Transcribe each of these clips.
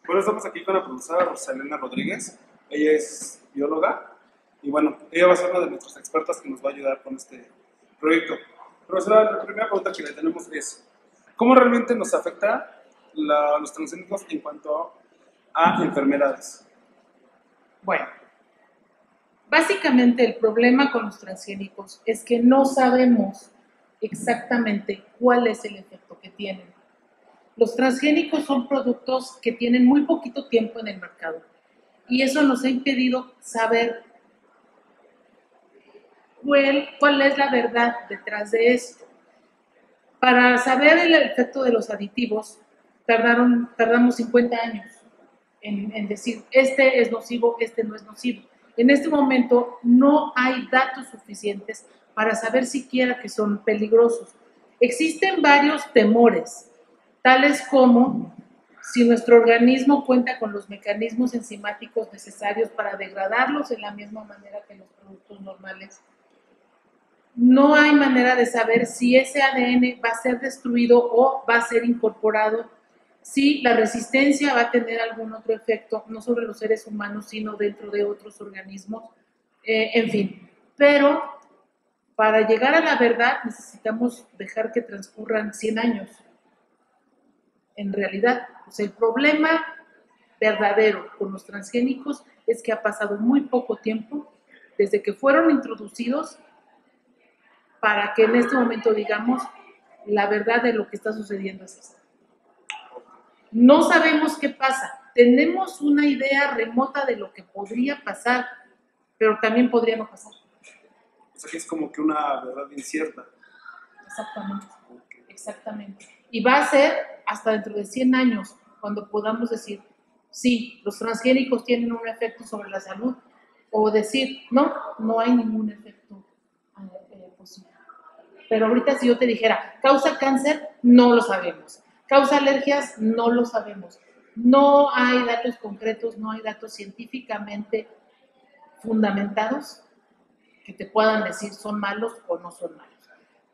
Bueno, estamos aquí con la profesora Rosalena Rodríguez. Ella es bióloga y bueno, ella va a ser una de nuestras expertas que nos va a ayudar con este proyecto. Profesora, la primera pregunta que le tenemos es, ¿cómo realmente nos afecta los transgénicos en cuanto a enfermedades? Bueno, básicamente el problema con los transgénicos es que no sabemos exactamente cuál es el efecto que tienen. Los transgénicos son productos que tienen muy poquito tiempo en el mercado y eso nos ha impedido saber cuál es la verdad detrás de esto. Para saber el efecto de los aditivos, tardamos 50 años en decir, este es nocivo, este no es nocivo. En este momento no hay datos suficientes para saber siquiera que son peligrosos. Existen varios temores, tales como si nuestro organismo cuenta con los mecanismos enzimáticos necesarios para degradarlos de la misma manera que los productos normales. No hay manera de saber si ese ADN va a ser destruido o va a ser incorporado, si la resistencia va a tener algún otro efecto, no sobre los seres humanos, sino dentro de otros organismos, en fin. Pero para llegar a la verdad necesitamos dejar que transcurran 100 años. En realidad, pues el problema verdadero con los transgénicos es que ha pasado muy poco tiempo desde que fueron introducidos para que en este momento digamos la verdad de lo que está sucediendo es esta. No sabemos qué pasa, tenemos una idea remota de lo que podría pasar, pero también podría no pasar. O sea que es como que una verdad incierta. Exactamente, exactamente. Y va a ser hasta dentro de 100 años cuando podamos decir, sí, los transgénicos tienen un efecto sobre la salud, o decir, no, no hay ningún efecto posible. Pero ahorita si yo te dijera, ¿causa cáncer? No lo sabemos. ¿Causa alergias? No lo sabemos. No hay datos concretos, no hay datos científicamente fundamentados que te puedan decir son malos o no son malos.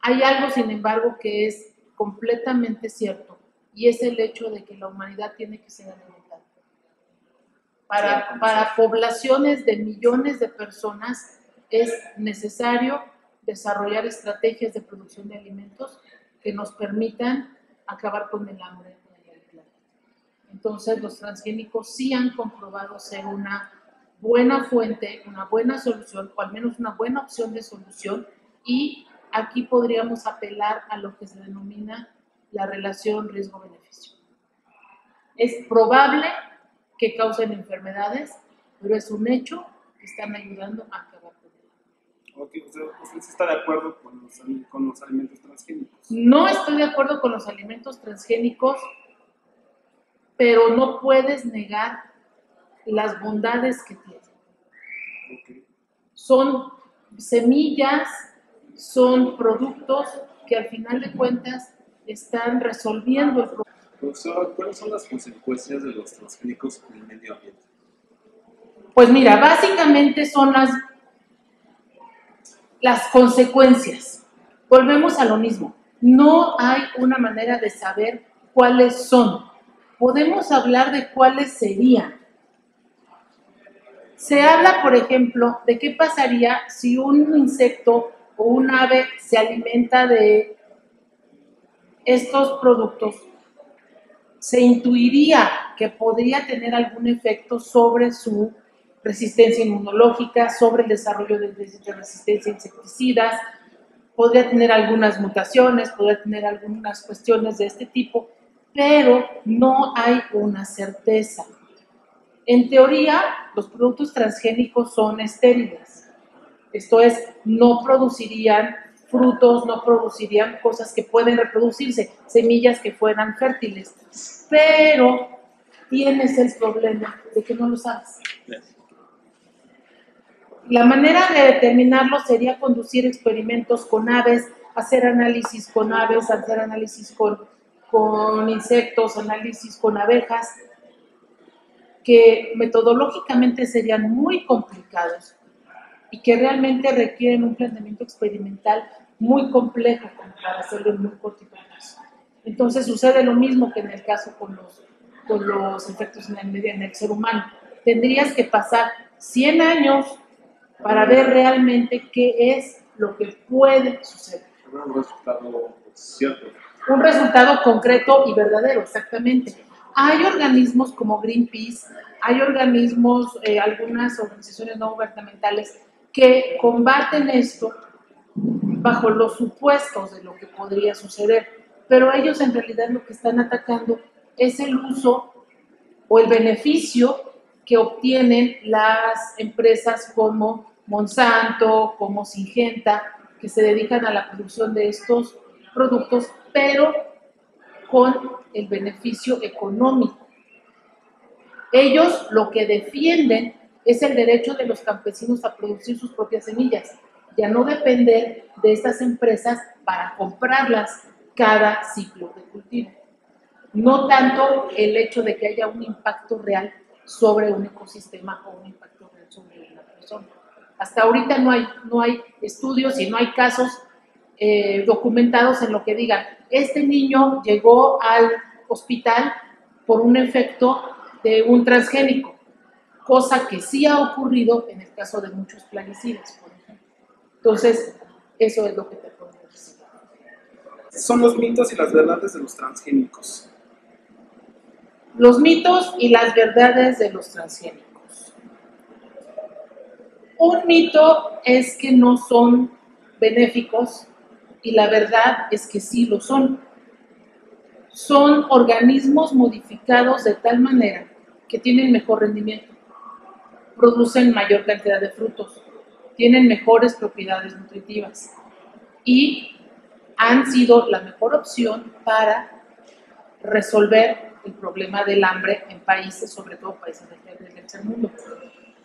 Hay algo, sin embargo, que es completamente cierto y es el hecho de que la humanidad tiene que ser alimentada. Para poblaciones de millones de personas es necesario desarrollar estrategias de producción de alimentos que nos permitan acabar con el hambre en el planeta. Entonces, los transgénicos sí han comprobado ser una buena fuente, una buena solución, o al menos una buena opción de solución, y aquí podríamos apelar a lo que se denomina la relación riesgo-beneficio. Es probable que causen enfermedades, pero es un hecho que están ayudando a acabar con el. Okay, o sea, ¿usted sí está de acuerdo con los alimentos transgénicos? No estoy de acuerdo con los alimentos transgénicos, pero no puedes negar las bondades que tienen. Okay. Son semillas, son productos que al final de cuentas están resolviendo el problema. Profesor, ¿cuáles son las consecuencias de los transgénicos en el medio ambiente? Pues mira, básicamente son las consecuencias. Volvemos a lo mismo. No hay una manera de saber cuáles son. Podemos hablar de cuáles serían. Se habla, por ejemplo, de qué pasaría si un insecto o un ave se alimenta de estos productos. Se intuiría que podría tener algún efecto sobre su resistencia inmunológica, sobre el desarrollo de resistencia a insecticidas, podría tener algunas mutaciones, podría tener algunas cuestiones de este tipo, pero no hay una certeza. En teoría, los productos transgénicos son estériles, esto es, no producirían frutos, no producirían cosas que pueden reproducirse, semillas que fueran fértiles, pero tienes el problema de que no lo sabes. La manera de determinarlo sería conducir experimentos con aves, hacer análisis con aves, hacer análisis con insectos, análisis con abejas, que metodológicamente serían muy complicados y que realmente requieren un planteamiento experimental muy complejo para hacerlo en muy corto plazo. Entonces sucede lo mismo que en el caso con con los efectos en el ser humano. Tendrías que pasar 100 años para ver realmente qué es lo que puede suceder. Un resultado cierto. Un resultado concreto y verdadero, exactamente. Hay organismos como Greenpeace, hay organismos, algunas organizaciones no gubernamentales que combaten esto bajo los supuestos de lo que podría suceder, pero ellos en realidad lo que están atacando es el uso o el beneficio que obtienen las empresas como Monsanto, como Syngenta, que se dedican a la producción de estos productos, pero con el beneficio económico. Ellos lo que defienden es el derecho de los campesinos a producir sus propias semillas, ya no depender de estas empresas para comprarlas cada ciclo de cultivo. No tanto el hecho de que haya un impacto real sobre un ecosistema o un impacto real sobre una persona. Hasta ahorita no hay estudios y no hay casos documentados en lo que digan, este niño llegó al hospital por un efecto de un transgénico, cosa que sí ha ocurrido en el caso de muchos plaguicidas, por ejemplo. Entonces, eso es lo que te puedo decir. Son los mitos y las verdades de los transgénicos. Los mitos y las verdades de los transgénicos. Un mito es que no son benéficos y la verdad es que sí lo son. Son organismos modificados de tal manera que tienen mejor rendimiento, producen mayor cantidad de frutos, tienen mejores propiedades nutritivas y han sido la mejor opción para resolver el problema del hambre en países, sobre todo países del tercer mundo.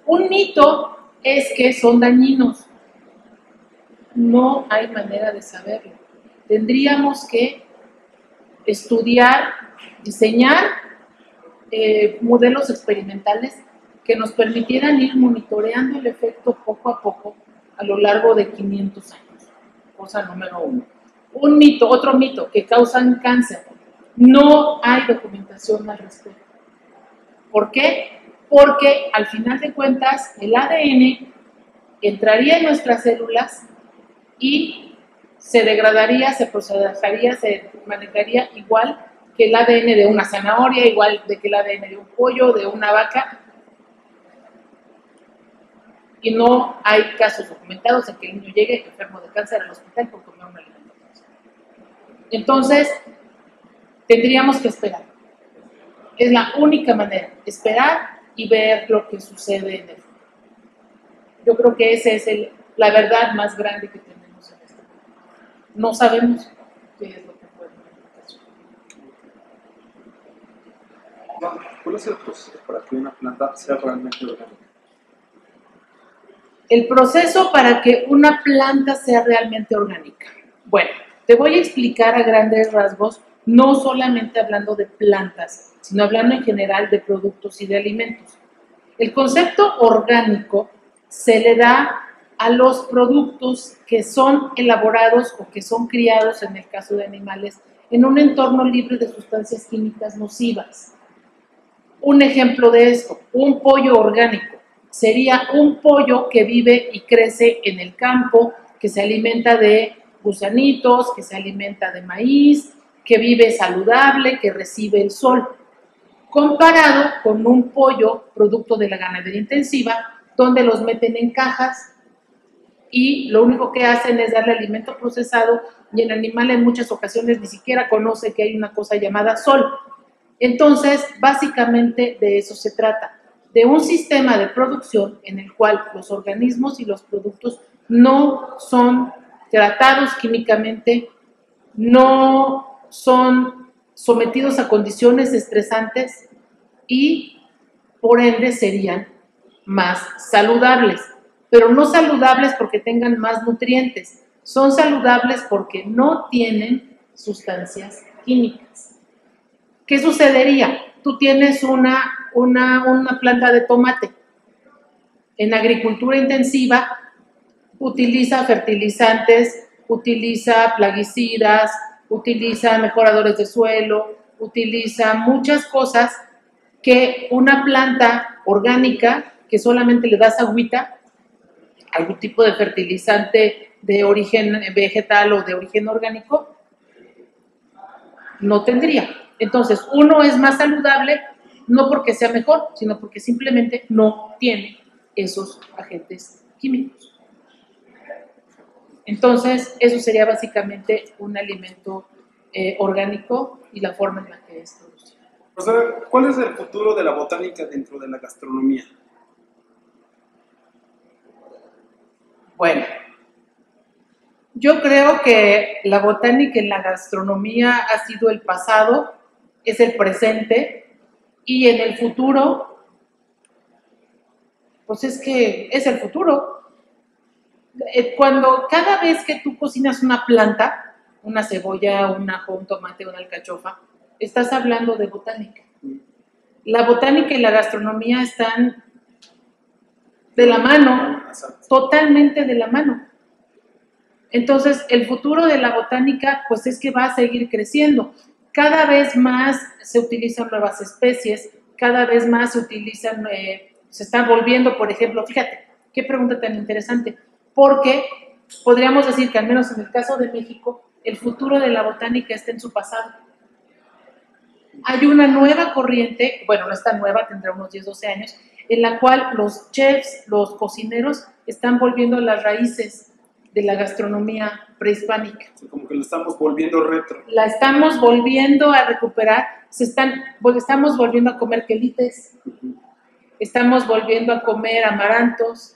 Un mito es que son dañinos. No hay manera de saberlo. Tendríamos que estudiar, diseñar modelos experimentales que nos permitieran ir monitoreando el efecto poco a poco a lo largo de 500 años. Cosa número uno. Un mito, otro mito, que causan cáncer. No hay documentación al respecto. ¿Por qué? Porque al final de cuentas el ADN entraría en nuestras células y se degradaría, se procesaría, se manejaría igual que el ADN de una zanahoria, igual que el ADN de un pollo, de una vaca. Y no hay casos documentados en que el niño llegue enfermo de cáncer al hospital por comer un alimento. Entonces, tendríamos que esperar. Es la única manera, esperar y ver lo que sucede en el futuro. Yo creo que esa es la verdad más grande que tenemos en este momento. No sabemos qué es lo que puede pasar. ¿Cuál es el proceso para que una planta sea realmente orgánica? El proceso para que una planta sea realmente orgánica. Bueno, te voy a explicar a grandes rasgos, no solamente hablando de plantas, sino hablando en general de productos y de alimentos. El concepto orgánico se le da a los productos que son elaborados o que son criados, en el caso de animales, en un entorno libre de sustancias químicas nocivas. Un ejemplo de esto, un pollo orgánico, sería un pollo que vive y crece en el campo, que se alimenta de gusanitos, que se alimenta de maíz, que vive saludable, que recibe el sol, comparado con un pollo producto de la ganadería intensiva, donde los meten en cajas y lo único que hacen es darle alimento procesado y el animal en muchas ocasiones ni siquiera conoce que hay una cosa llamada sol. Entonces, básicamente de eso se trata, de un sistema de producción en el cual los organismos y los productos no son tratados químicamente, no son sometidos a condiciones estresantes y por ende serían más saludables, pero no saludables porque tengan más nutrientes, son saludables porque no tienen sustancias químicas. ¿Qué sucedería? Tú tienes una planta de tomate. En agricultura intensiva utiliza fertilizantes, utiliza plaguicidas, utiliza mejoradores de suelo, utiliza muchas cosas que una planta orgánica que solamente le das agüita, algún tipo de fertilizante de origen vegetal o de origen orgánico, no tendría. Entonces, uno es más saludable, no porque sea mejor, sino porque simplemente no tiene esos agentes químicos. Entonces, eso sería básicamente un alimento orgánico y la forma en la que es producido. Profesora, ¿cuál es el futuro de la botánica dentro de la gastronomía? Bueno, yo creo que la botánica en la gastronomía ha sido el pasado, es el presente, y en el futuro, pues es que es el futuro. Cuando cada vez que tú cocinas una planta, una cebolla, un ajo, un tomate, una alcachofa, estás hablando de botánica. La botánica y la gastronomía están de la mano, totalmente de la mano. Entonces, el futuro de la botánica, pues es que va a seguir creciendo. Cada vez más se utilizan nuevas especies, cada vez más se utilizan, se están volviendo, por ejemplo, fíjate, qué pregunta tan interesante, porque podríamos decir que al menos en el caso de México, el futuro de la botánica está en su pasado. Hay una nueva corriente, bueno, no es tan nueva, tendrá unos 10, 12 años, en la cual los chefs, los cocineros, están volviendo a las raíces de la gastronomía prehispánica. Como que lo estamos volviendo retro. La estamos volviendo a recuperar, estamos volviendo a comer quelites, estamos volviendo a comer amarantos,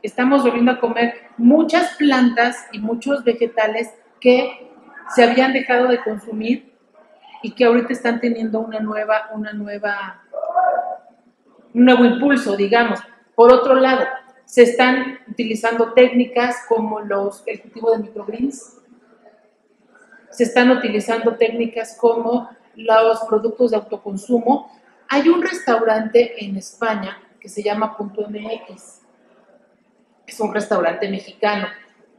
estamos volviendo a comer muchas plantas y muchos vegetales que se habían dejado de consumir y que ahorita están teniendo un nuevo impulso, digamos. Por otro lado, se están utilizando técnicas como el cultivo de microgreens, se están utilizando técnicas como los productos de autoconsumo. Hay un restaurante en España que se llama Punto MX, es un restaurante mexicano,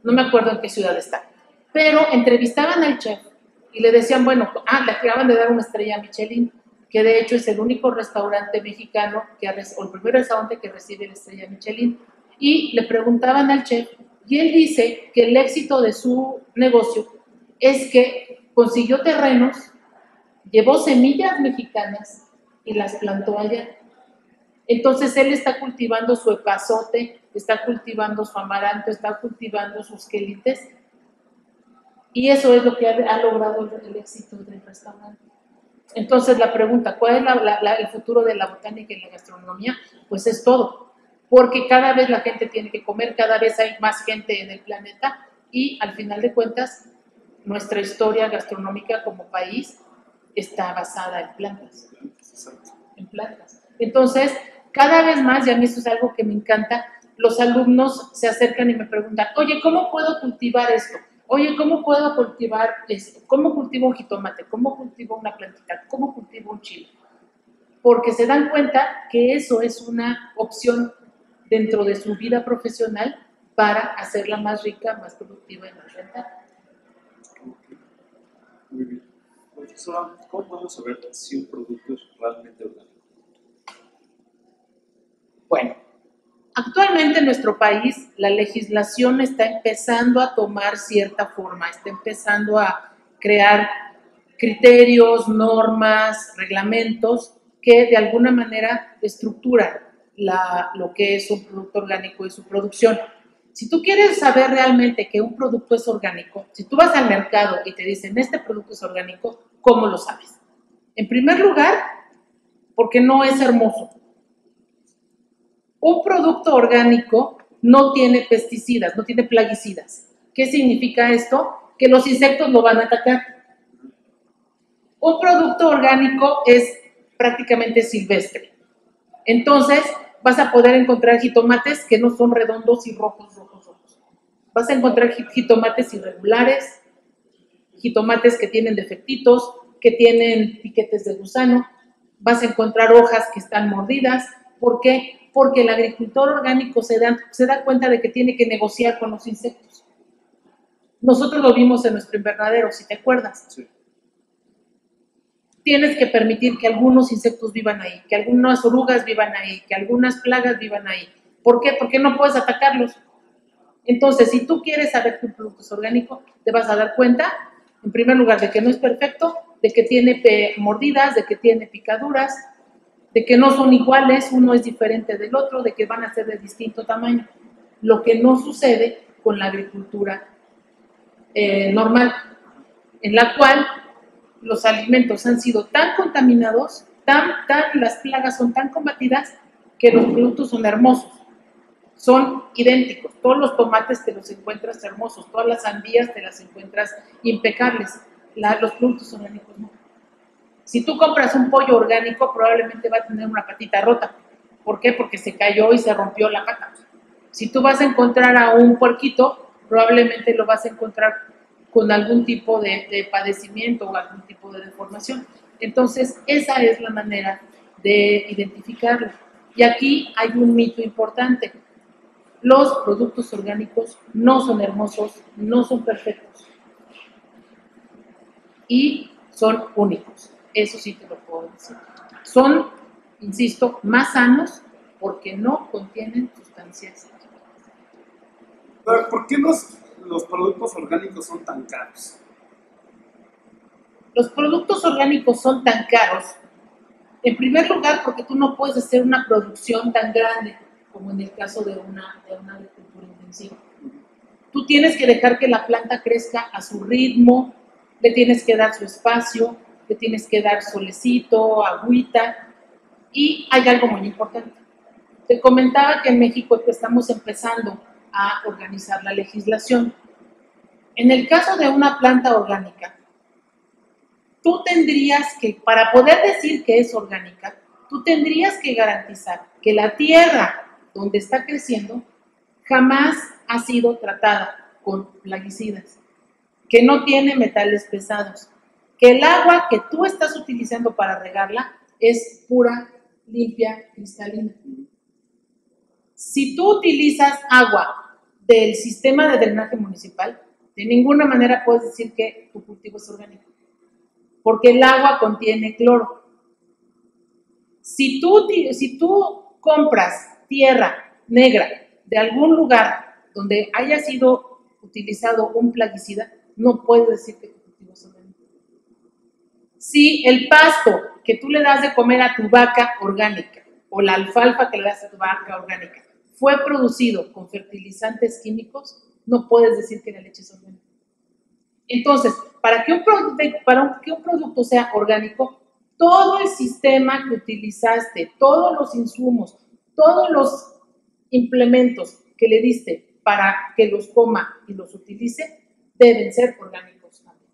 no me acuerdo en qué ciudad está, pero entrevistaban al chef y le decían, bueno, le acaban de dar una estrella a Michelin, que de hecho es el único restaurante mexicano, o el primer restaurante que recibe la estrella Michelin, y le preguntaban al chef, y él dice que el éxito de su negocio es que consiguió terrenos, llevó semillas mexicanas y las plantó allá. Entonces él está cultivando su epazote, está cultivando su amaranto, está cultivando sus quelites, y eso es lo que ha logrado el éxito del restaurante. Entonces la pregunta, ¿cuál es el futuro de la botánica y la gastronomía? Pues es todo, porque cada vez la gente tiene que comer, cada vez hay más gente en el planeta y al final de cuentas nuestra historia gastronómica como país está basada en plantas. En plantas. Entonces, cada vez más, y a mí eso es algo que me encanta, los alumnos se acercan y me preguntan, oye, ¿cómo puedo cultivar esto? Oye, ¿cómo puedo cultivar esto? ¿Cómo cultivo un jitomate? ¿Cómo cultivo una plantita? ¿Cómo cultivo un chile? Porque se dan cuenta que eso es una opción dentro de su vida profesional para hacerla más rica, más productiva y más rentable. Muy bien. Profesora, ¿cómo podemos saber si un producto es realmente orgánico? Bueno, actualmente en nuestro país la legislación está empezando a tomar cierta forma, está empezando a crear criterios, normas, reglamentos que de alguna manera estructuran lo que es un producto orgánico y su producción. Si tú quieres saber realmente que un producto es orgánico, si tú vas al mercado y te dicen este producto es orgánico, ¿cómo lo sabes? En primer lugar, porque no es hermoso. Un producto orgánico no tiene pesticidas, no tiene plaguicidas. ¿Qué significa esto? Que los insectos lo van a atacar. Un producto orgánico es prácticamente silvestre. Entonces, vas a poder encontrar jitomates que no son redondos y rojos. Vas a encontrar jitomates irregulares, jitomates que tienen defectitos, que tienen piquetes de gusano. Vas a encontrar hojas que están mordidas. ¿Por qué? Porque el agricultor orgánico se da cuenta de que tiene que negociar con los insectos. Nosotros lo vimos en nuestro invernadero, si te acuerdas. Sí. tienes que permitir que algunos insectos vivan ahí, que algunas orugas vivan ahí, que algunas plagas vivan ahí. ¿Por qué? Porque no puedes atacarlos. Entonces, si tú quieres saber que un producto es orgánico, te vas a dar cuenta, en primer lugar, de que no es perfecto, de que tiene mordidas, de que tiene picaduras, de que no son iguales, uno es diferente del otro, de que van a ser de distinto tamaño. Lo que no sucede con la agricultura normal, en la cual los alimentos han sido tan contaminados, las plagas son tan combatidas, que los productos son hermosos, son idénticos. Todos los tomates te los encuentras hermosos, todas las sandías te las encuentras impecables. Los productos orgánicos no. Si tú compras un pollo orgánico, probablemente va a tener una patita rota. ¿Por qué? Porque se cayó y se rompió la pata. Si tú vas a encontrar a un puerquito, probablemente lo vas a encontrar con algún tipo de padecimiento o algún tipo de deformación. Entonces, esa es la manera de identificarlo. Y aquí hay un mito importante. Los productos orgánicos no son hermosos, no son perfectos. Y son únicos. Eso sí te lo puedo decir. Son, insisto, más sanos porque no contienen sustancias. ¿Por qué los productos orgánicos son tan caros? Los productos orgánicos son tan caros, en primer lugar, porque tú no puedes hacer una producción tan grande como en el caso de una agricultura intensiva. Tú tienes que dejar que la planta crezca a su ritmo, le tienes que dar su espacio, le tienes que dar solecito, agüita, y hay algo muy importante. Te comentaba que en México estamos empezando a organizar la legislación. En el caso de una planta orgánica, tú tendrías que, para poder decir que es orgánica, tú tendrías que garantizar que la tierra donde está creciendo jamás ha sido tratada con plaguicidas, que no tiene metales pesados, que el agua que tú estás utilizando para regarla es pura, limpia, cristalina. Si tú utilizas agua del sistema de drenaje municipal, de ninguna manera puedes decir que tu cultivo es orgánico, porque el agua contiene cloro. Si tú compras tierra negra de algún lugar donde haya sido utilizado un plaguicida, no puedes decir que tu cultivo es orgánico. Si el pasto que tú le das de comer a tu vaca orgánica o la alfalfa que le das a tu vaca orgánica fue producido con fertilizantes químicos, no puedes decir que la leche es orgánica. Entonces, para que un producto sea orgánico, todo el sistema que utilizaste, todos los insumos, todos los implementos que le diste para que los coma y los utilice, deben ser orgánicos también.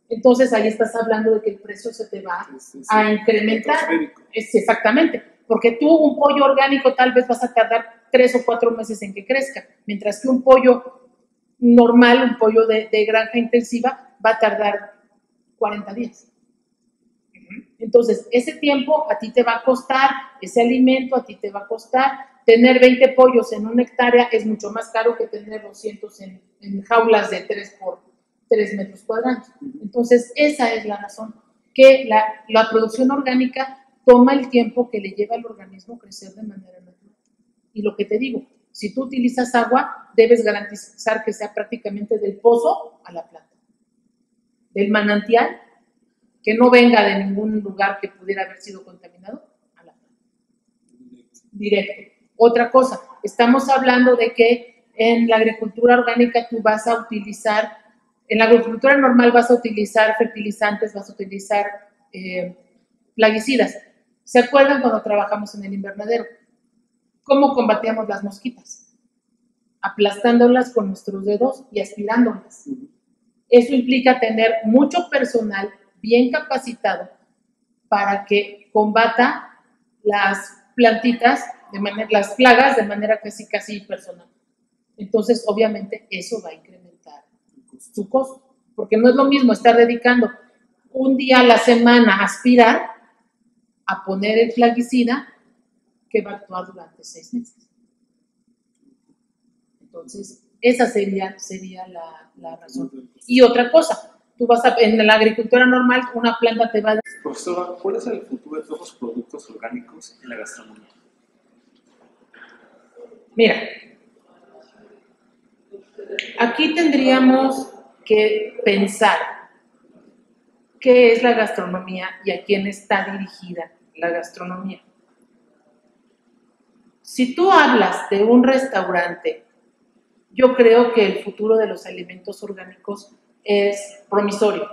Entonces, ahí estás hablando de que el precio se te va a incrementar. Exactamente, porque tú un pollo orgánico tal vez vas a tardar 3 o 4 meses en que crezca, mientras que un pollo normal, un pollo de granja intensiva, va a tardar 40 días. Entonces, ese tiempo a ti te va a costar, ese alimento a ti te va a costar. Tener 20 pollos en una hectárea es mucho más caro que tener 200 en jaulas de 3 por 3 metros cuadrados. Entonces, esa es la razón, que la producción orgánica toma el tiempo que le lleva al organismo crecer de manera natural. Y lo que te digo, si tú utilizas agua, debes garantizar que sea prácticamente del pozo a la planta, del manantial, que no venga de ningún lugar que pudiera haber sido contaminado, a la planta. Directo. Otra cosa, estamos hablando de que en la agricultura orgánica tú vas a utilizar, en la agricultura normal vas a utilizar fertilizantes, vas a utilizar plaguicidas. ¿Se acuerdan cuando trabajamos en el invernadero? ¿Cómo combatíamos las mosquitas? Aplastándolas con nuestros dedos y aspirándolas. Eso implica tener mucho personal bien capacitado para que combata las plantitas, las plagas de manera casi personal. Entonces, obviamente, eso va a incrementar su costo, porque no es lo mismo estar dedicando un día a la semana a aspirar a poner el plaguicida que va a actuar durante 6 meses. Entonces, esa sería la razón. Y otra cosa, Tú vas en la agricultura normal, una planta te va a... Profesora, ¿cuál es el futuro de todos los productos orgánicos en la gastronomía? Mira, aquí tendríamos que pensar qué es la gastronomía y a quién está dirigida la gastronomía. Si tú hablas de un restaurante, yo creo que el futuro de los alimentos orgánicos es promisorio,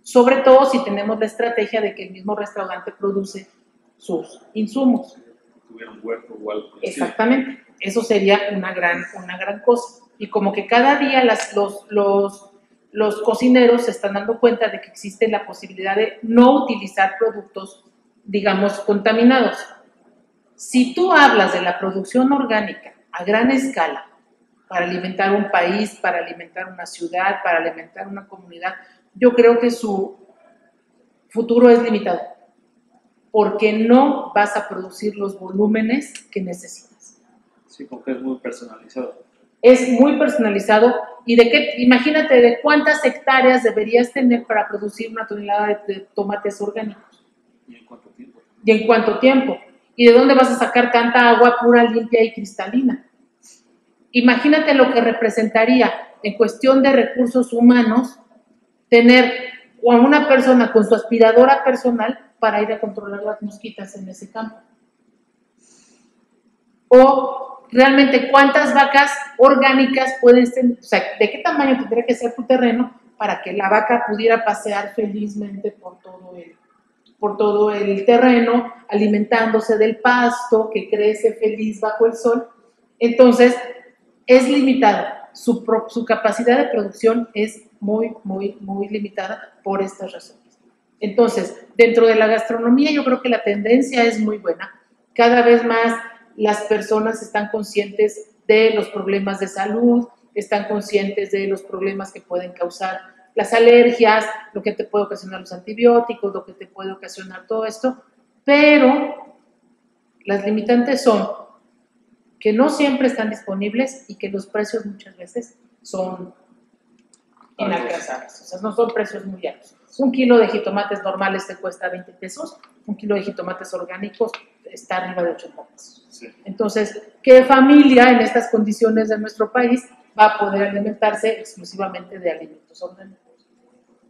sobre todo si tenemos la estrategia de que el mismo restaurante produce sus insumos. ¿Tuvieron huerto o algo? Exactamente, eso sería una gran cosa. Y como que cada día los cocineros se están dando cuenta de que existe la posibilidad de no utilizar productos, digamos, contaminados. Si tú hablas de la producción orgánica a gran escala, para alimentar un país, para alimentar una ciudad, para alimentar una comunidad, yo creo que su futuro es limitado, porque no vas a producir los volúmenes que necesitas. Sí, porque es muy personalizado. Es muy personalizado y imagínate de cuántas hectáreas deberías tener para producir una tonelada de tomates orgánicos. ¿Y en cuánto tiempo? ¿Y en cuánto tiempo? ¿Y de dónde vas a sacar tanta agua pura, limpia y cristalina? Imagínate lo que representaría en cuestión de recursos humanos tener a una persona con su aspiradora personal para ir a controlar las mosquitas en ese campo. O realmente cuántas vacas orgánicas pueden ser, o sea, de qué tamaño tendría que ser tu terreno para que la vaca pudiera pasear felizmente por todo el terreno, alimentándose del pasto que crece feliz bajo el sol. Entonces, es limitado. Su capacidad de producción es muy limitada por estas razones. Entonces, dentro de la gastronomía yo creo que la tendencia es muy buena. Cada vez más las personas están conscientes de los problemas de salud, están conscientes de los problemas que pueden causar las alergias, lo que te puede ocasionar los antibióticos, lo que te puede ocasionar todo esto, pero las limitantes son que no siempre están disponibles y que los precios muchas veces son inalcanzables, o sea, no son precios muy altos. Un kilo de jitomates normales te cuesta 20 pesos, un kilo de jitomates orgánicos está arriba de 80 pesos. Sí. Entonces, ¿qué familia en estas condiciones de nuestro país va a poder alimentarse exclusivamente de alimentos orgánicos?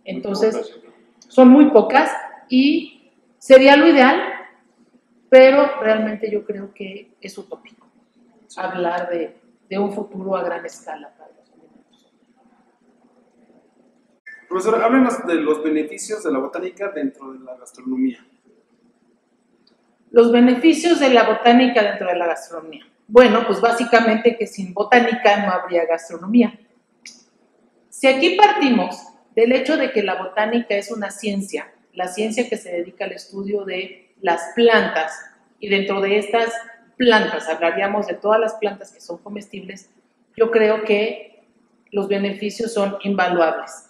Entonces, son muy pocas y sería lo ideal, pero realmente yo creo que es utópico hablar de un futuro a gran escala para los alimentos. Profesor, háblenos de los beneficios de la botánica dentro de la gastronomía. Los beneficios de la botánica dentro de la gastronomía. Bueno, pues básicamente que sin botánica no habría gastronomía. Si aquí partimos del hecho de que la botánica es una ciencia, la ciencia que se dedica al estudio de las plantas, y dentro de estas plantas, hablaríamos de todas las plantas que son comestibles, yo creo que los beneficios son invaluables.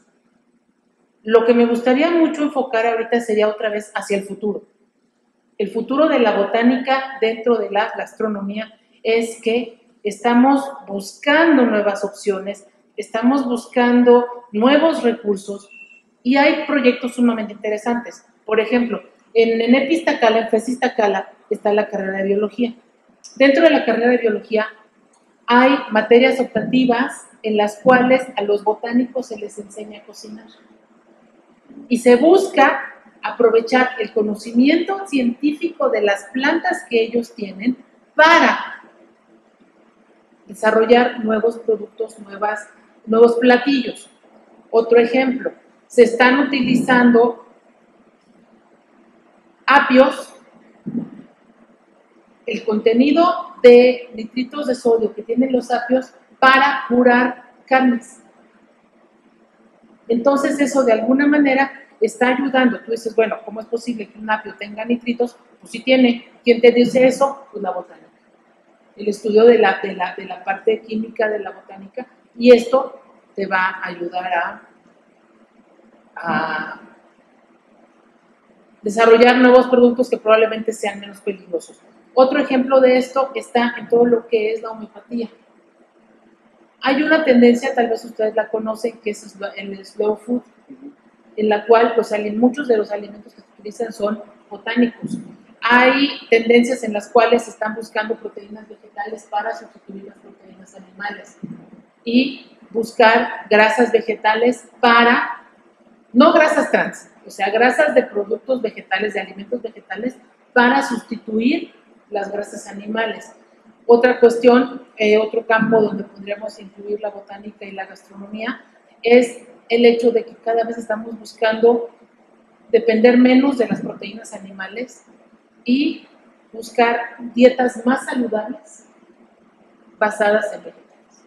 Lo que me gustaría mucho enfocar ahorita sería otra vez hacia el futuro. El futuro de la botánica dentro de la gastronomía es que estamos buscando nuevas opciones, estamos buscando nuevos recursos y hay proyectos sumamente interesantes. Por ejemplo, en EPI Iztacala, en FES Iztacala, está la carrera de biología. Dentro de la carrera de biología hay materias optativas en las cuales a los botánicos se les enseña a cocinar. Y se busca aprovechar el conocimiento científico de las plantas que ellos tienen para desarrollar nuevos productos, nuevos platillos. Otro ejemplo, se están utilizando apios, el contenido de nitritos de sodio que tienen los apios para curar carnes. Entonces eso de alguna manera está ayudando. Tú dices, bueno, ¿cómo es posible que un apio tenga nitritos? Pues sí tiene. ¿Quién te dice eso? Pues la botánica. El estudio de la parte química de la botánica. Y esto te va a ayudar a desarrollar nuevos productos que probablemente sean menos peligrosos. Otro ejemplo de esto está en todo lo que es la homeopatía. Hay una tendencia, tal vez ustedes la conocen, que es el slow food, en la cual muchos de los alimentos que se utilizan son botánicos. Hay tendencias en las cuales se están buscando proteínas vegetales para sustituir las proteínas animales y buscar grasas vegetales para, no grasas trans, o sea, grasas de productos vegetales, de alimentos vegetales para sustituir las grasas animales. Otra cuestión, otro campo donde podríamos incluir la botánica y la gastronomía es el hecho de que cada vez estamos buscando depender menos de las proteínas animales y buscar dietas más saludables basadas en vegetales.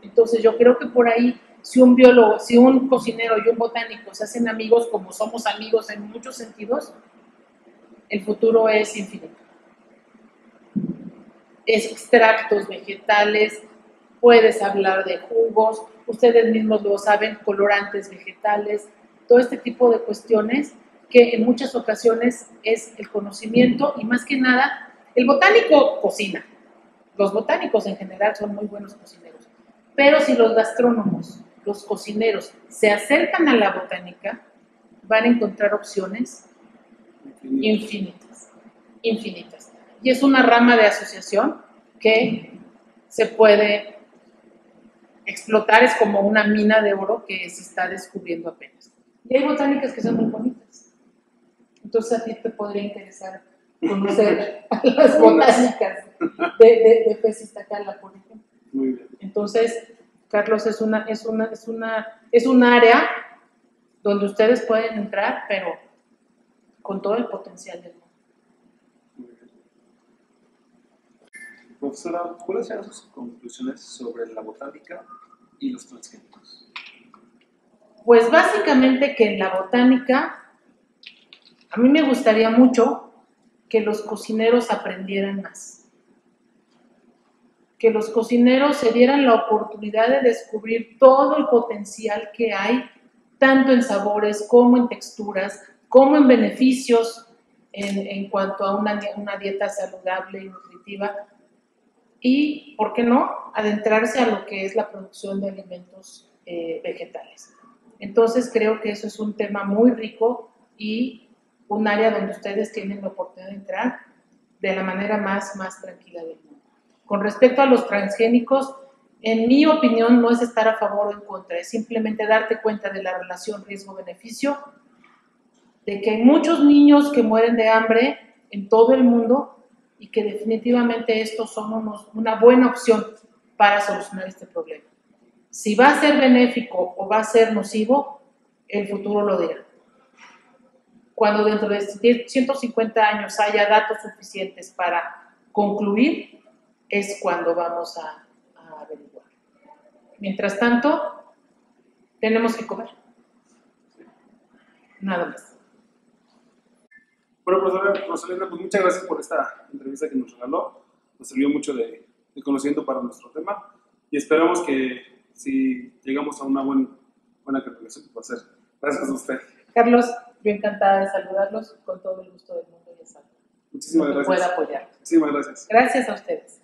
Entonces yo creo que por ahí, si un biólogo, si un cocinero y un botánico se hacen amigos como somos amigos en muchos sentidos, el futuro es infinito. Extractos vegetales, puedes hablar de jugos, ustedes mismos lo saben, colorantes vegetales, todo este tipo de cuestiones que en muchas ocasiones es el conocimiento y más que nada, el botánico cocina. Los botánicos en general son muy buenos cocineros, pero si los gastrónomos, los cocineros, se acercan a la botánica, van a encontrar opciones infinitas, infinitas. Y es una rama de asociación que se puede explotar, es como una mina de oro que se está descubriendo apenas. Y hay botánicas que son muy bonitas. Entonces a ti te podría interesar conocer a las botánicas de Pez Iztacala, por ejemplo. Muy bien. Entonces, Carlos, es un área donde ustedes pueden entrar, pero con todo el potencial del mundo. Muy bien. Profesora, ¿cuáles serían sus conclusiones sobre la botánica y los transgénicos? Pues básicamente que en la botánica, a mí me gustaría mucho que los cocineros aprendieran más. Que los cocineros se dieran la oportunidad de descubrir todo el potencial que hay, tanto en sabores como en texturas, como en beneficios en cuanto a una dieta saludable y nutritiva. Y, ¿por qué no?, adentrarse a lo que es la producción de alimentos vegetales. Entonces, creo que eso es un tema muy rico y un área donde ustedes tienen la oportunidad de entrar de la manera más tranquila del mundo. Con respecto a los transgénicos, en mi opinión, no es estar a favor o en contra, es simplemente darte cuenta de la relación riesgo-beneficio, de que hay muchos niños que mueren de hambre en todo el mundo y que definitivamente estos son una buena opción para solucionar este problema. Si va a ser benéfico o va a ser nocivo, el futuro lo dirá. Cuando dentro de 150 años haya datos suficientes para concluir, es cuando vamos a averiguar. Mientras tanto, tenemos que comer. Nada más. Bueno, profesora Rosalinda, pues muchas gracias por esta entrevista que nos regaló. Nos sirvió mucho de conocimiento para nuestro tema y esperamos que si llegamos a una buena conclusión, pues va a ser gracias a usted. Carlos, yo encantada de saludarlos con todo el gusto del mundo y de salud. Muchísimas gracias. Pueda apoyarlos. Muchísimas gracias. Gracias a ustedes.